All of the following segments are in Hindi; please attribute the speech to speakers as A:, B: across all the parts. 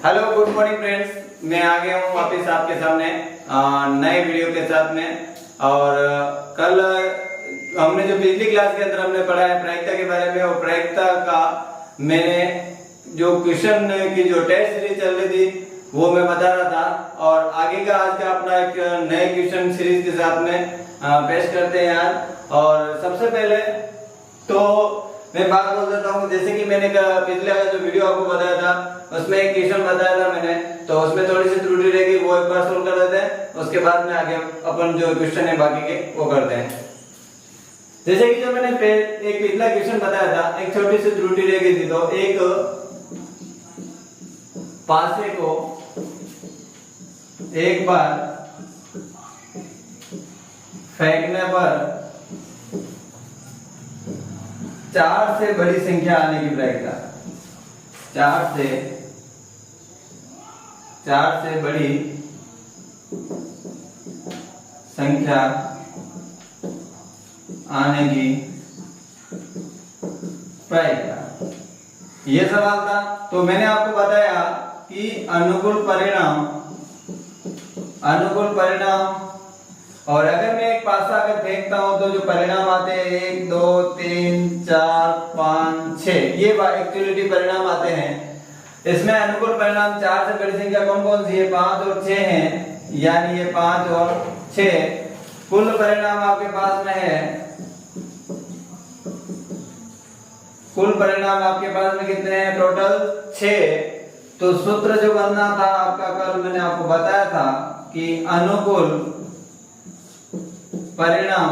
A: हेलो गुड मॉर्निंग फ्रेंड्स, मैं आ गया हूँ वापस आपके सामने नए वीडियो के साथ में। और कल हमने जो पिछली क्लास के अंदर हमने पढ़ा है प्रायिकता के बारे में, और प्रायिकता का मैंने जो क्वेश्चन की जो टेस्ट सीरीज चल रही थी वो मैं बता रहा था। और आगे का आज का अपना एक नए क्वेश्चन सीरीज के साथ में पेश करते हैं आज। और सबसे पहले तो मैं बात बोल देता हूँ, जैसे कि मैंने पिछले का जो वीडियो आपको बताया था उसमें एक क्वेश्चन बताया था मैंने, तो उसमें थोड़ी सी त्रुटि रहेगी, वो एक बार सोल्व कर देते हैं। उसके बाद में आगे अपन जो क्वेश्चन है बाकी के वो करते हैं। जैसे कि जो मैंने एक पिछला क्वेश्चन बताया था, एक छोटी सी त्रुटि रह गई थी। तो एक पासे को एक बार फेंकने पर 4 से बड़ी संख्या आने की प्रायिकता, 4 से बड़ी संख्या आने की प्रायिकता, ये सवाल था। तो मैंने आपको बताया कि अनुकूल परिणाम और अगर मैं एक पासा अगर फेंकता हूं तो जो परिणाम आते हैं 1 2 3 4 5 6, ये एक्चुअलिटी परिणाम आते हैं। इसमें अनुकूल परिणाम 4 से बड़ी संख्या कौन कौन सी है, 5 और 6 हैं, यानी ये 5 और 6। कुल परिणाम आपके पास में है, कुल परिणाम आपके पास में कितने हैं, टोटल 6। तो सूत्र जो बनना था आपका, कल मैंने आपको बताया था कि अनुकूल परिणाम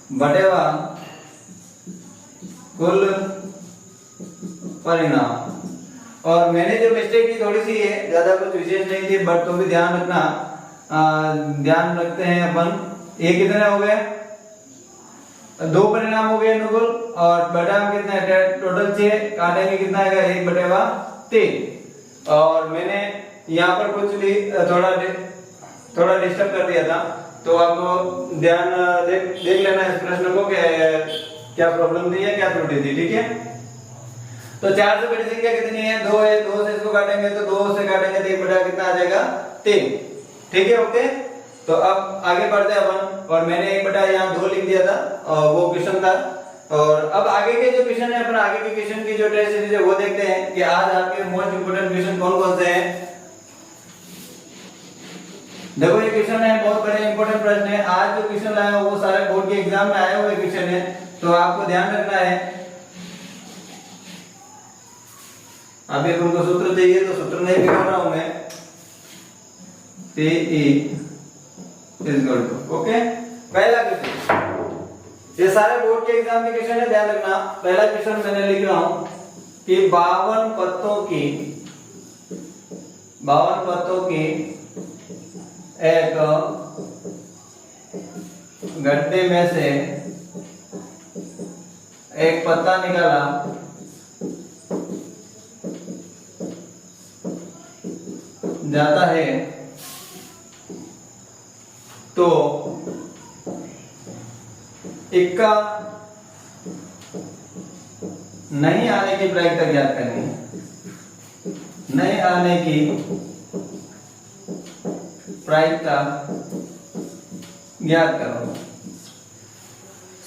A: बटेवा कुल परिणाम। और मैंने जो मिस्टेक की थोड़ी सी है, ज्यादा कुछ विशेष नहीं थी, बट तो भी ध्यान रखना, ध्यान रखते हैं अपन। ये कितने हो गए, 2 परिणाम हो गए अनुकूल, और परिणाम कितने हैं, टोटल 6, काटेंगे कितना आएगा 1/3। और मैंने यहाँ पर कुछ भी थोड़ा डिस्टर्ब कर दिया था, तो आपको ध्यान देख लेना इस प्रश्न को क्या प्रॉब्लम थी या क्या त्रुटि थी, ठीक है। तो 4 से बड़ी संख्या कितनी है, 2 है, 2 से इसको काटेंगे तो 2 से काटेंगे तो 1 बटा कितना आ जाएगा 3, ठीक है, ओके। तो अब आगे बढ़ते हैं अपन, और मैंने 1 बटा यहाँ 2 लिख दिया था, और वो क्वेश्चन था। और अब आगे के जो क्वेश्चन है, अपन आगे के क्वेश्चन की जो टेस्ट सीरीज है वो देखते हैं कि आज आपके मोस्ट इंपोर्टेंट क्वेश्चन कौन कौन से हैं। देखो ये क्वेश्चन है, बहुत बड़े इंपोर्टेंट प्रश्न है। आज जो क्वेश्चन लाया हूं वो सारे बोर्ड के एग्जाम में आए हुए क्वेश्चन है, तो आपको ध्यान रखना है। अभी तुमको सूत्र चाहिए तो सूत्र नहीं लिख रहा हूं मैं, PE ओके। पहला क्वेश्चन, ये सारे बोर्ड के एग्जाम के क्वेश्चन है, ध्यान रखना। पहला क्वेश्चन मैंने लिख रहा हूं कि 52 पत्तों की एक गड्ढे में से एक पत्ता निकाला जाता है तो इक्का नहीं आने की प्रायिकता ज्ञात करनी है। नहीं आने की प्रायिकता ज्ञात करो।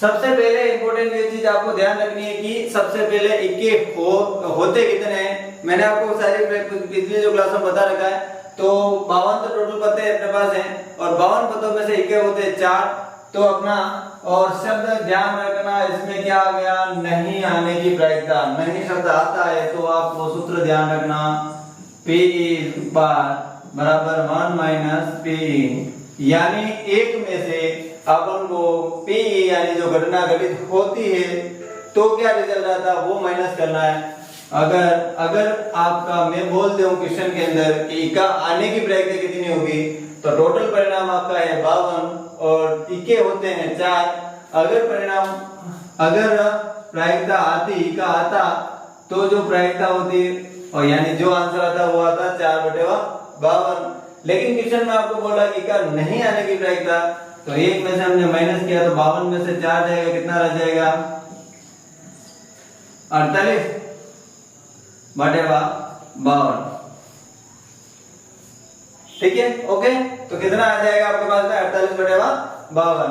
A: सबसे पहले इंपॉर्टेंट ये चीज आपको ध्यान रखनी है कि सबसे पहले इक्के होते कितने हैं। मैंने आपको सारी पिछली जो क्लास में बता रखा है। तो 52 तो टोटल पत्ते अपने पास हैं, और 52 पत्तों में से इक्के होते हैं 4। तो अपना और शब्द ध्यान रखना, इसमें क्या आ गया, नहीं आने की प्रायिकता। नहीं शब्द आता है तो आप वो सूत्र ध्यान रखना, PE बार बराबर 1 - PE, यानी एक में से अपन को PE यानी जो घटना घटित होती है तो क्या रिजल्ट आता है वो माइनस करना है। अगर आपका मैं बोल दूं क्वेश्चन के अंदर कि इक्का आने की प्रायिकता कितनी होगी, तो टोटल परिणाम आपका है 52 और इक्के होते हैं 4। अगर प्रायिकता आती, इक्का आता, तो जो प्रायिकता होती और यानी जो आंसर आता वो आता 4/52। लेकिन क्वेश्चन में आपको बोला कि इक्का नहीं आने की प्रायिकता, तो एक में से हमने माइनस किया तो 52 में से 4 जाएगा, कितना रह जाएगा 48/52। 52। ठीक है, ओके। तो कितना आ जाएगा आपके पास में 48/52।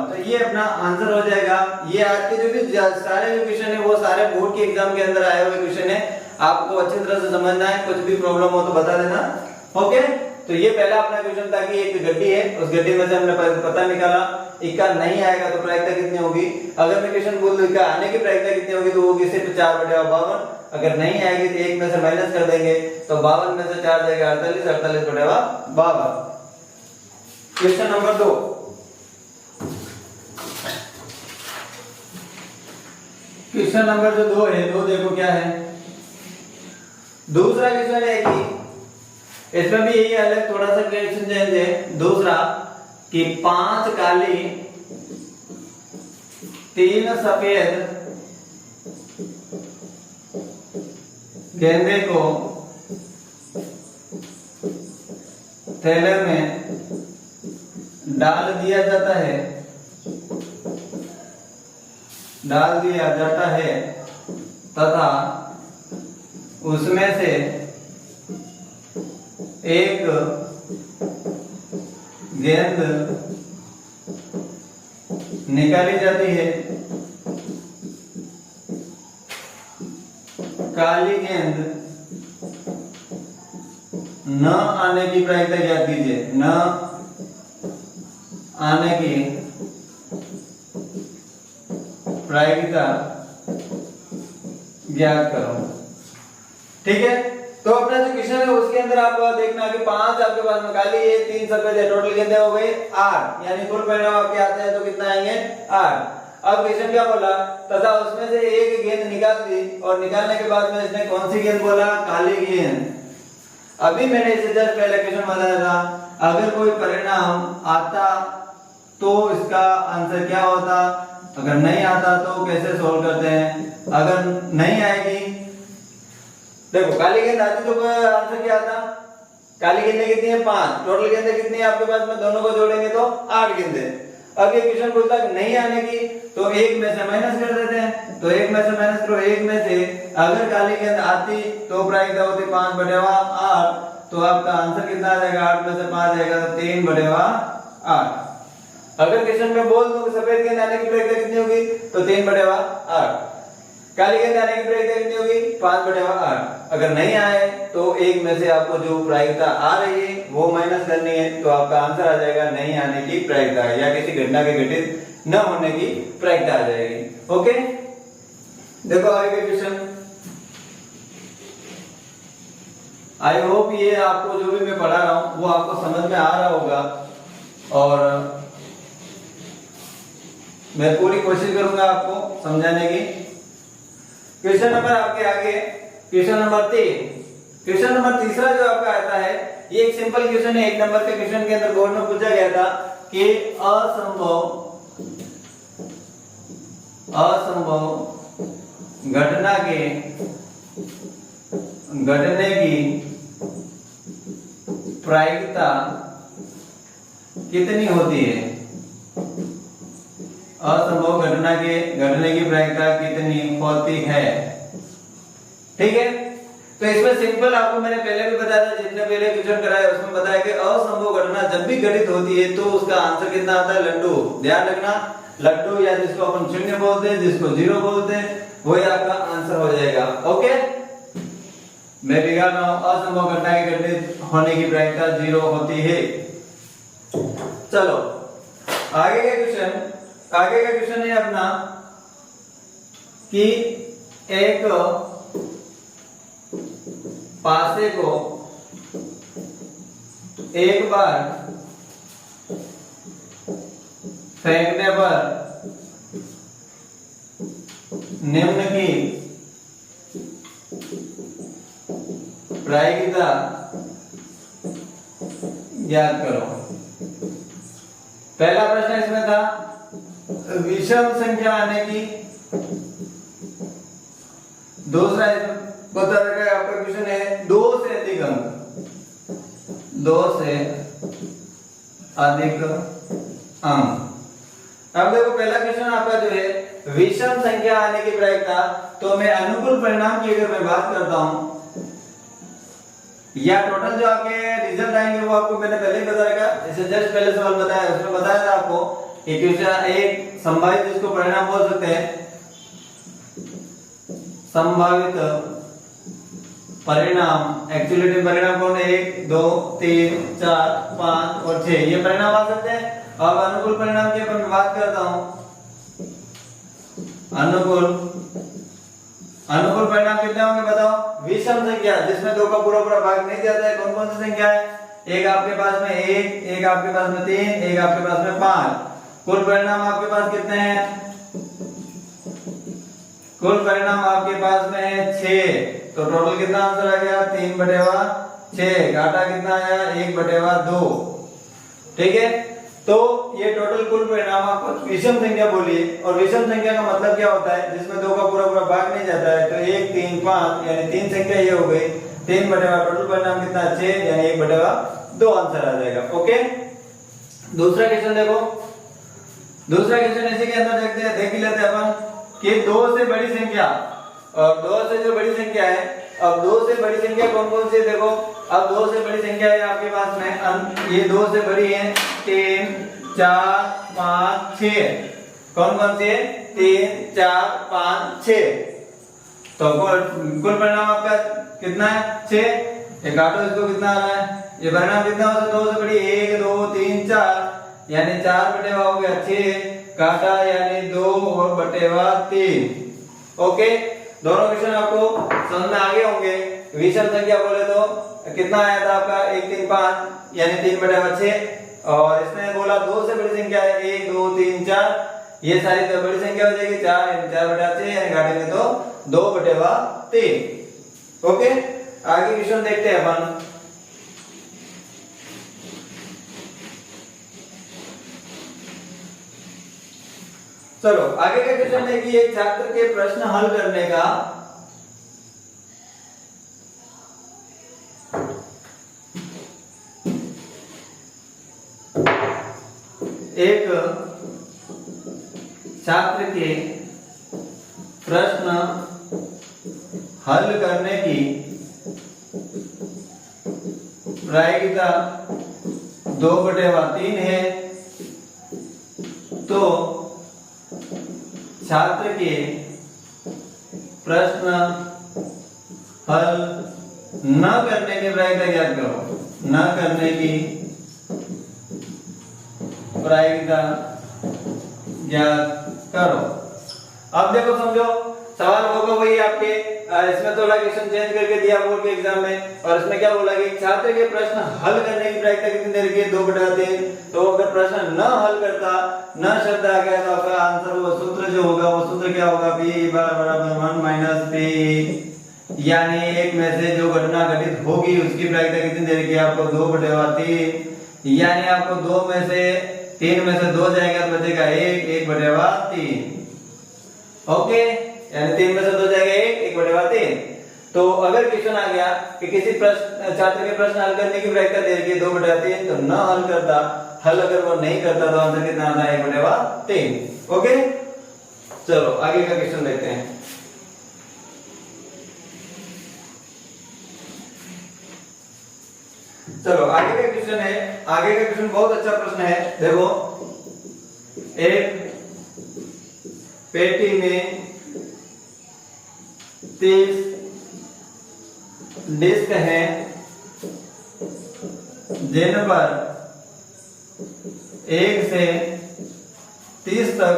A: तो ये अपना आंसर हो जाएगा। ये आज के जो भी सारे जो क्वेश्चन है वो सारे बोर्ड के एग्जाम के अंदर आए हुए क्वेश्चन है, आपको अच्छी तरह से समझना है। कुछ भी प्रॉब्लम हो तो बता देना, ओके। तो ये पहला अपना क्वेश्चन था कि एक गड्डी है, उस गड्डी में से हमने पता निकाला, इक्का नहीं आएगा तो प्रायिकता कितनी होगी। अगर मैं क्वेश्चन बोल दूं इक्का आने की प्रायिकता कितनी होगी तो वो होगी सिर्फ 4/52। अगर नहीं आएगी तो एक में से माइनस कर देंगे, तो 52 में से 4 जाएगा 48, 48/52। Question number 2। क्वेश्चन नंबर जो 2 है, 2 देखो क्या है। दूसरा क्वेश्चन है कि इसमें भी यही हाल है, थोड़ा सा क्वेश्चन चेंज है। दूसरा कि 5 काली 3 सफेद गेंदे को थैले में डाल दिया जाता है तथा उसमें से एक गेंद निकाली जाती है। काली गेंद न आने की प्रायिकता ज्ञात कीजिए। न आने की प्रायिकता ज्ञात करो। ठीक है, तो अपना जो क्वेश्चन है उसके अंदर आप देखना कि 5 आपके पास में काली है, 3 सफेद है, टोटल गेंदे हो गई 8, यानी कुल परिणाम आपके आते हैं तो कितना आएंगे 8। अब क्वेश्चन क्या बोला, तथा उसमें से एक गेंद निकाल दी, और निकालने के बाद में इसने कौन सी गेंद बोला, काली गेंद। अभी मैंने इसे जस्ट पहले क्वेश्चन बताया था, अगर कोई परिणाम आता तो इसका आंसर क्या होता, अगर नहीं आता तो कैसे सोल्व करते हैं। अगर नहीं आएगी, देखो काली गेंद आती तो आंसर क्या आता, काली गेंदें कितनी है 5, टोटल गेंदें कितनी है आपके पास में, दोनों को जोड़ेंगे तो 8 गेंदें। अब ये क्वेश्चन पूछता है नहीं आने की, तो एक में से माइनस कर देते हैं, तो एक में से माइनस करो, एक में से अगर काली गेंद आती तो प्रायिकता होती 5/8, तो आपका आंसर कितना आ जाएगा, 8 में से 5 जाएगा तो 3/8। अगर क्वेश्चन में बोल दूं सफेद गेंद आने की प्रायिकता कितनी होगी, तो 3/8। काली गेंद आने की प्रायिकता कितनी होगी, 5/8। अगर नहीं आए तो एक में से आपको जो प्रायिकता आ रही है वो माइनस करनी है, तो आपका आंसर आ जाएगा नहीं आने की प्रायिकता, या किसी घटना के घटित न होने की प्रायिकता आ जाएगी। ओके, देखो आगे क्वेश्चन। आई होप ये आपको जो भी मैं पढ़ा रहा हूं वो आपको समझ में आ रहा होगा, और मैं पूरी कोशिश करूंगा आपको समझाने की। क्वेश्चन नंबर आपके आगे, क्वेश्चन नंबर 3। क्वेश्चन नंबर तीसरा जो आपका आता है, ये एक सिंपल क्वेश्चन है। 1 नंबर के क्वेश्चन के अंदर बोर्ड में पूछा गया था कि असंभव घटना के घटने की प्रायिकता कितनी होती है। असंभव घटना के घटने की प्रायिकता कितनी होती है। ठीक है, तो इसमें सिंपल आपको मैंने पहले भी बताया था, जितने पहले क्वेश्चन कराया उसमें बताया कि असंभव घटना जब भी घटित होती है तो उसका आंसर कितना आता है, लड्डू। ध्यान रखना, लड्डू या जिसको अपन शून्य बोलते हैं, जिसको 0 बोलते हैं, वही आपका आंसर हो जाएगा। ओके, मैं लिखा रहा हूं असंभव घटना के घटित होने की प्रायिकता 0 होती है। चलो आगे का क्वेश्चन। आगे का क्वेश्चन है अपना कि एक पासे को एक बार फेंकने पर निम्न की प्रायिकता ज्ञात करो। पहला प्रश्न इसमें था विषम संख्या आने की। दूसरा बता रखा है आपका क्वेश्चन है 2 से अधिक अंक, 2 से अधिक अंक। अब देखो पहला क्वेश्चन आपका जो है विषम संख्या आने की प्रायिकता, तो मैं अनुकूल परिणाम की अगर मैं बात करता हूं, या टोटल जो आपके रिजल्ट आएंगे वो आपको मैंने पहले ही बता रखा, इसे जस्ट पहले सवाल बताया, उसमें बताया था आपको एक संभावित जिसको परिणाम बोल सकते हैं, संभावित परिणाम, एक्चुअलिटी परिणाम कौन है, 1 2 3 4 5 और 6 ये परिणाम आ सकते हैं। अब अनुकूल परिणाम की अपन बात करता हूं। अनुकूल परिणाम कितने होंगे बताओ? विषम संख्या जिसमें 2 का पूरा पूरा भाग नहीं जाता है, कौन कौन सी संख्या है? एक आपके पास में 1, एक आपके पास में 3, एक आपके पास में 5। कुल परिणाम आपके पास कितने हैं? कुल परिणाम आपके पास में है 6। तो टोटल कितना आंसर आ गया? 3/6। घाटा कितना आया? 1/2। ठीक है, तो ये टोटल कुल परिणाम आपको विषम संख्या बोली है। और विषम संख्या का मतलब क्या होता है? जिसमें 2 का पूरा पूरा भाग नहीं जाता है। तो 1 3 5 यानी 3 संख्या ये हो गई। 3/2 टोटल परिणाम कितना? 6 यानी 1/2 आंसर आ जाएगा। ओके, दूसरा क्वेश्चन देखो। दूसरा क्वेश्चन इसी के अंदर देखते हैं, देख लेते हैं अपन कि 2 से बड़ी संख्या और 2 से जो बड़ी संख्या है, अब 2 से बड़ी संख्या कौन कौन सी है? देखो, अब 2 से बड़ी संख्या है आपके पास में, ये 2 से बड़ी है 3 4 5 6। कौन कौन सी है? 3 4 5 6। तो कुल परिणाम आपका कितना है? 6। एक काटो इसको, कितना आ रहा है? ये परिणाम कितना होता है? 2 से बड़ी 1 2 3 4 यानी 4/2 हो गया 6। काटा यानी 2 और बटेवा 3। ओके, दोनों क्वेश्चन आपको समझ में आ गए होंगे। विषम संख्या बोले तो कितना आया था आपका? 1 3 5 यानी 3/6। और इसने बोला 2 से बड़ी संख्या है 1 2 3 4, ये सारी तो बड़ी संख्या हो जाएगी 4 यानी 4/6 यानी घाटेंगे तो 2/3। ओके, आगे क्वेश्चन देखते हैं अपन। चलो आगे का क्वेश्चन है कि एक छात्र के प्रश्न हल करने का एक छात्र के प्रश्न हल करने की प्रायिकता 2/3 है। तो छात्र के प्रश्न हल न करने की प्रायिकता ज्ञात करो। न करने की प्रायिकता ज्ञात करो। अब देखो, समझो सवाल होगा वही आपके, इसमें थोड़ा क्वेश्चन चेंज करके दिया बोर्ड के एग्जाम में। और इसमें क्या बोला कि छात्र के प्रश्न हल करने की प्रायिकता कितनी दे रखी है? 2/3। तो अगर प्रश्न न हल करता, न शब्द आ गया, तो आपका आंसर वो सूत्र जो होगा, वो सूत्र क्या होगा? p = 1 - p, यानी एक में से जो घटना घटित होगी उसकी प्रायिकता कितनी दे रखी है आपको? 2/3। यानी आपको 2 में से 3 में से 2 जाएगा तो बचेगा 1 1/3। ओके, यानी 3 में से 2 जाएगा 1 1/3। तो अगर क्वेश्चन आ गया कि किसी प्रश्न छात्र के प्रश्न हल करने की प्रायिकता दे रखी है 2/3, तो न हल करता, हल अगर वो नहीं करता तो आंसर कितना आता है? 1/3। ओके, चलो आगे का क्वेश्चन देखते हैं। चलो आगे का क्वेश्चन है, आगे का क्वेश्चन बहुत अच्छा प्रश्न है। देखो, एक पेटी में 30 डिस्क हैं जिन पर 1 से 30 तक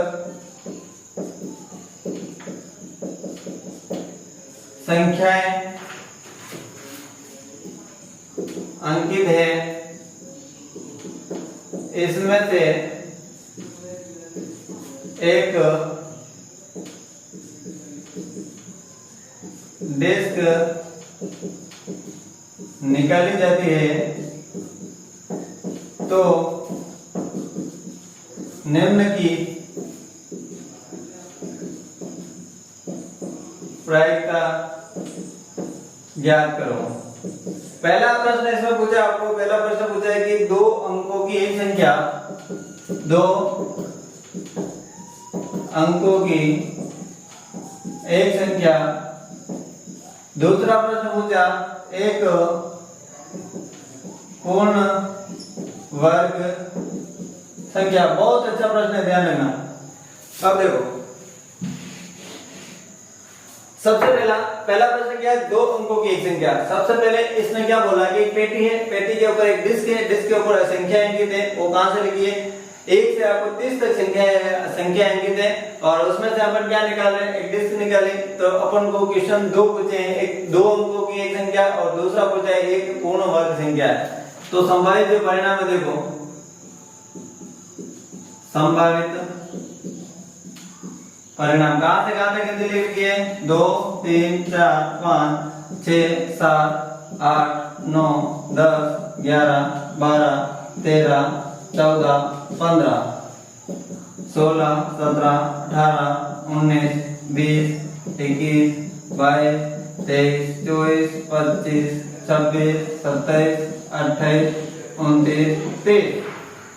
A: संख्याएं अंकित है। इसमें से एक डिस्क निकाली जाती है तो निम्न की प्रायिकता ज्ञात करो। पहला प्रश्न इसमें पूछा आपको, पहला प्रश्न पूछा है कि 2 अंकों की एक संख्या, 2 अंकों की एक संख्या। दूसरा प्रश्न पूछा एक पूर्ण वर्ग संख्या। बहुत अच्छा प्रश्न है, ध्यान देना। अब देखो सबसे पहला प्रश्न क्या है, 2 अंकों की एक संख्या। सबसे पहले इसने क्या बोला कि एक पेटी है, पेटी के ऊपर एक डिस्क है, डिस्क के ऊपर संख्या अंकित है। वो कहां से लिखी है, 1 से आपको 30 तक संख्या अंकित है और उसमें से अपन क्या निकाल रहे हैं, एक डिस्क निकाले। तो अपन को क्वेश्चन 2 पूछे हैं, एक 2 अंकों की एक संख्या और दूसरा पूछा है एक पूर्ण वर्ग संख्या है। तो संभावित जो परिणाम है देखो, संभावित परिणाम कहां से कहां तक गिनती लिखी है, 2 3 4 5 6 7 8 9 10 11 12 13 14 15 16 17 18 19 20 21 22 23 24 25 26 27 28 29 30।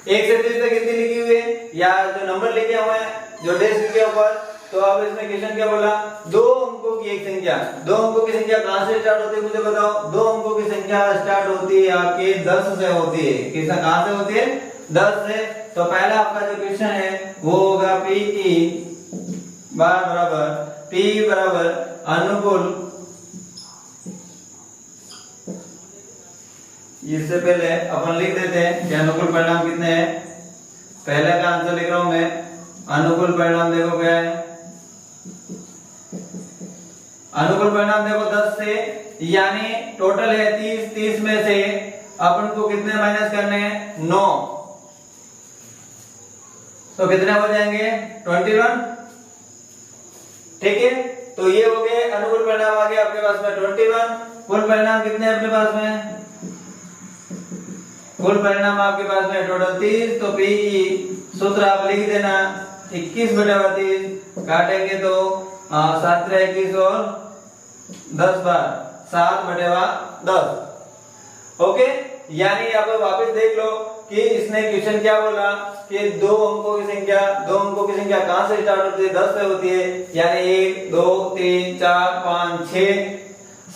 A: 1 से 30 तक गिनती लिखी हुई है या जो नंबर लिखे हुए हैं जो डेस्क के ऊपर। तो अब इसमें क्वेश्चन क्या बोला, 2 अंकों की एक संख्या। 2 अंकों की संख्या कहां से स्टार्ट होती है मुझे बताओ। 2 अंकों की संख्या स्टार्ट होती है आपके 10 से होती है। किसका कहां से होती है, 10 से। तो पहला आपका जो क्वेश्चन है वो होगा PE बराबर P बराबर अनुकूल। इससे पहले अपन लिख देते हैं कि अनुकूल परिणाम कितने हैं। पहले का आंसर लिख रहा हूं मैं, अनुकूल परिणाम देखो क्या है, अनुकूल परिणाम देखो 10 से, यानी टोटल है 30। 30 में से अपन को कितने माइनस करने हैं, 9। तो कितने हो जाएंगे, 21। ठीक है, तो ये हो गए अनुकूल परिणाम आ गए आपके पास में 21। कुल परिणाम कितने हैं अपने पास में, कुल परिणाम आपके पास में टोटल 30। तो PE सूत्र आप लिख देना 21/30, काटेंगे तो 7 21 और 10 बार 7/10। ओके, यानी आप वापस देख लो कि इसने क्वेश्चन क्या बोला कि 2 अंकों की संख्या। 2 अंकों की संख्या कहां से स्टार्ट होती है, 10 से होती है। यानी 1 2 3 4 5 6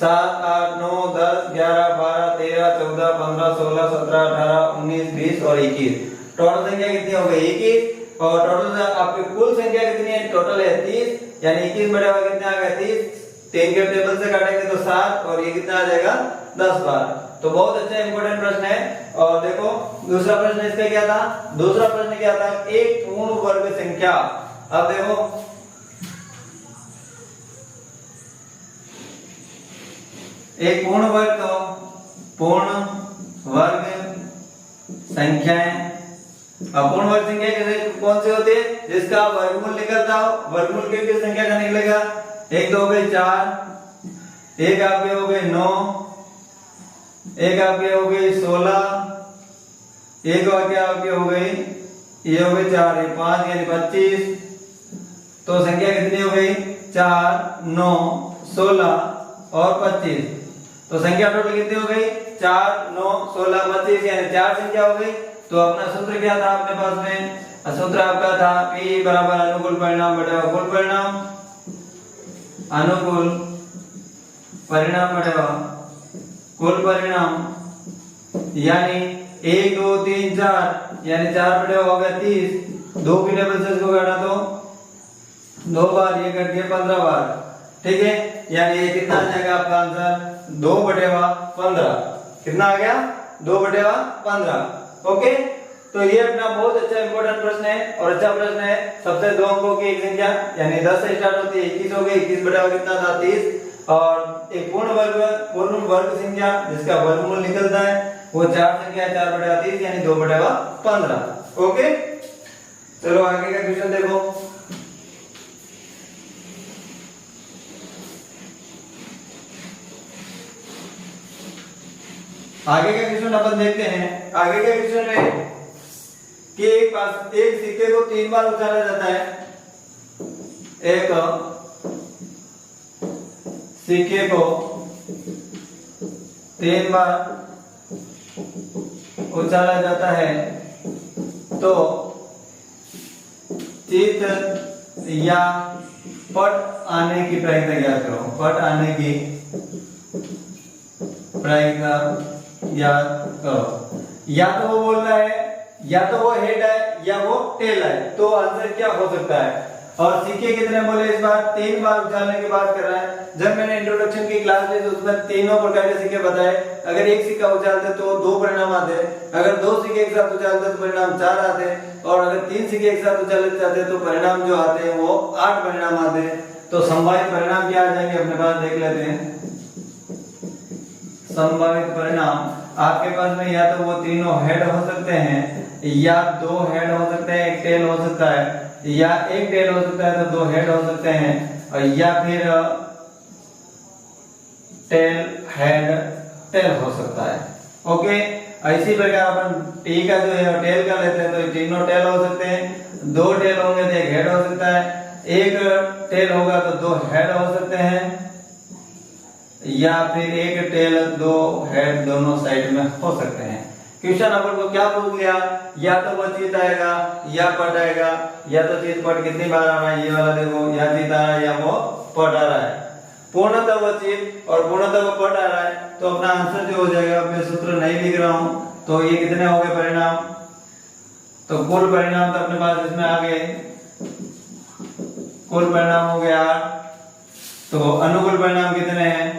A: 7 8 9 10 11 12 13 14 15 16 17 18 19 20 और 21। टोटल संख्या कितनी हो गई, 21। और टोटल आपकी कुल संख्या कितनी है, टोटल है 30। यानी 21 बटे कितने आ गए, 30। 3 के टेबल से काटेंगे तो 7 और ये कितना आ जाएगा, 10 बार। तो बहुत अच्छा इंपॉर्टेंट प्रश्न है। और देखो दूसरा प्रश्न इसका क्या था, दूसरा प्रश्न क्या था, एक पूर्ण वर्ग संख्या। अब देखो एक पूर्ण वर्ग, तो पूर्ण वर्ग संख्याएं। अपूर्ण वर्ग संख्या कैसे कौन सी होती है, जिसका वर्गमूल निकलता हो। वर्गमूल किस संख्या का निकलेगा, 1 2 हो गई 4, 1 आपके हो गए 9, 1 आपके हो गई 16, 1 आपके हो गई, ये हो गई 4, ये 5 यानी 25। तो संख्या कितनी हो गई, 4 9 16 और 25। तो संख्या टोटल कितनी हो गई, 4 9 16 25 यानी 4 संख्या हो गई। तो अपना सूत्र क्या था अपने पास में, सूत्र आपका था P बराबर अनुकूल परिणाम बटा कुल परिणाम, अनुकूल परिणाम बटा कुल परिणाम। यानी 1 2 3 4 यानी 4 बटे हो गया 30। 2 की टेबल से इसको काटा तो 2 बार, ये कट गया 15 बार। ठीक है, यानी ये कितना आ जाएगा आपका आंसर, 2/15। कितना आ गया, 2/15। ओके, तो ये अपना बहुत अच्छा इंपॉर्टेंट प्रश्न है और अच्छा प्रश्न है। सबसे 2 अंकों की एक संख्या यानी 10 से स्टार्ट होती है, 21 हो गई, 21 बटा कितना था 30। और एक पूर्ण वर्ग संख्या जिसका वर्गमूल निकलता है वो 4 संख्या है, 4/30 यानी 2/15। ओके, चलो आगे का क्वेश्चन देखो। आगे का क्वेश्चन अपन देखते हैं। आगे के क्वेश्चन में कि एक सिक्के को 3 बार उछाला जाता है। एक सिक्के को 3 बार उछाला जाता है तो चित या पट आने की प्रायिकता ज्ञात करो। पट आने की प्रायिकता याद करो। या तो वो बोलता है, या तो वो हेड है या वो टेल है, तो आंसर क्या हो सकता है। और सीखे कितने बोले इस बार, 3 बार उछालने की बात कर रहा है। जब मैंने इंट्रोडक्शन की क्लास ली तो उसमें तीनों प्रकार के सिक्के बताए। अगर एक सिक्का उछालते तो 2 परिणाम आते, अगर 2 सिक्के एक साथ उछालते तो परिणाम 4 आते, और अगर 3 सिक्के एक साथ उछाले जाते तो परिणाम जो आते हैं वो 8 परिणाम आते। तो संभावित परिणाम क्या आ जाएंगे अपने पास, देख लेते हैं। संभावित परिणाम आपके पास में या तो वो तीनों हेड हो सकते हैं, या 2 हेड हो सकते हैं, एक टेल हो सकता है, या एक टेल हो सकता है तो 2 हेड हो सकते हैं, और या फिर टेल हेड टेल हो सकता है। ओके, इसी प्रकार अपन टी का जो है टेल का लेते हैं तो तीनों टेल हो सकते हैं, 2 टेल होंगे तो एक हेड हो सकता है, एक टेल होगा तो 2 हेड हो सकते हैं, या फिर एक टेल 2 हेड दोनों साइड में हो सकते हैं। क्वेश्चन अपन को क्या पूछ लिया, या तो वो चीत आएगा या पट आएगा, या तो चीत पट कितनी बार आ रहा है, ये वाला देखो, या चीत आ रहा है या वो पट आ रहा है। पूर्णतः वो चीत और पूर्णतः वो पट आ रहा है, तो अपना आंसर जो हो जाएगा, मैं सूत्र नहीं लिख रहा हूं, तो ये कितने हो गए परिणाम, तो कुल परिणाम तो अपने पास इसमें आ गए, कुल परिणाम हो गया 8। तो अनुकूल परिणाम कितने हैं,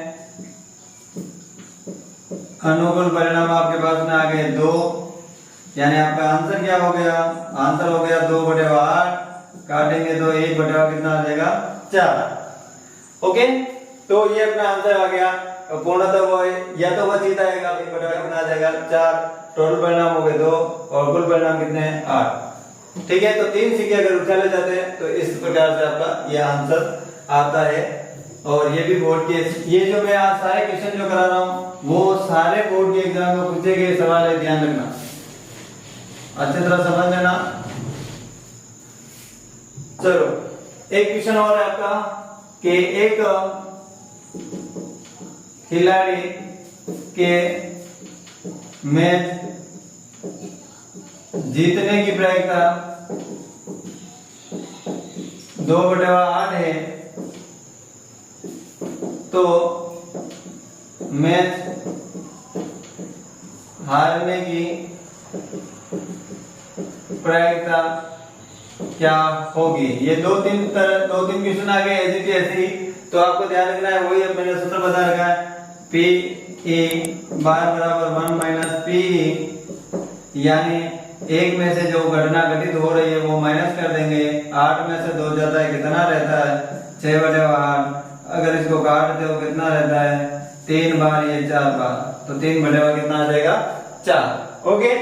A: अनुकूल परिणाम आपके पास में आ गए 2, यानी आपका आंसर क्या हो गया, आंसर हो गया 2/8, काटेंगे तो 1/8 कितना आ जाएगा 4। ओके, तो ये अपना आंसर आ गया। पूर्णतः वो या तो वो चीत आएगा, 1/8 कितना आ जाएगा 4, टोटल परिणाम हो गए 2, और कुल परिणाम कितने हैं 8। ठीक है, तो 3 सिक्के अगर उछाले जाते हैं तो इस प्रकार से आपका ये आंसर आता है। और ये भी बोर्ड के, ये जो मैं आज सारे क्वेश्चन जो करा रहा हूँ वो सारे बोर्ड के एग्जाम में पूछे गए सवाल है, ध्यान रखना, अच्छी तरह समझ लेना। चलो एक क्वेश्चन और है आपका कि एक खिलाड़ी के मैच जीतने की प्रायिकता 2/8 है, तो मैच हारने की प्रायिकता क्या होगी। ये 2-3 क्वेश्चन आ गए ऐसे ऐसे, तो आपको ध्यान रखना है, वही अब मैंने सूत्र बता रखा है, पी ई बार बराबर 1 - पी, यानी एक में से जो घटना घटित हो रही है वो माइनस कर देंगे, 8 में से 2 जाता है, कितना रहता है 6/8। अगर इसको काट दो कितना रहता है 3 बार, ये 4 बार, तो 3/8 कितना आ जाएगा 4। ओके,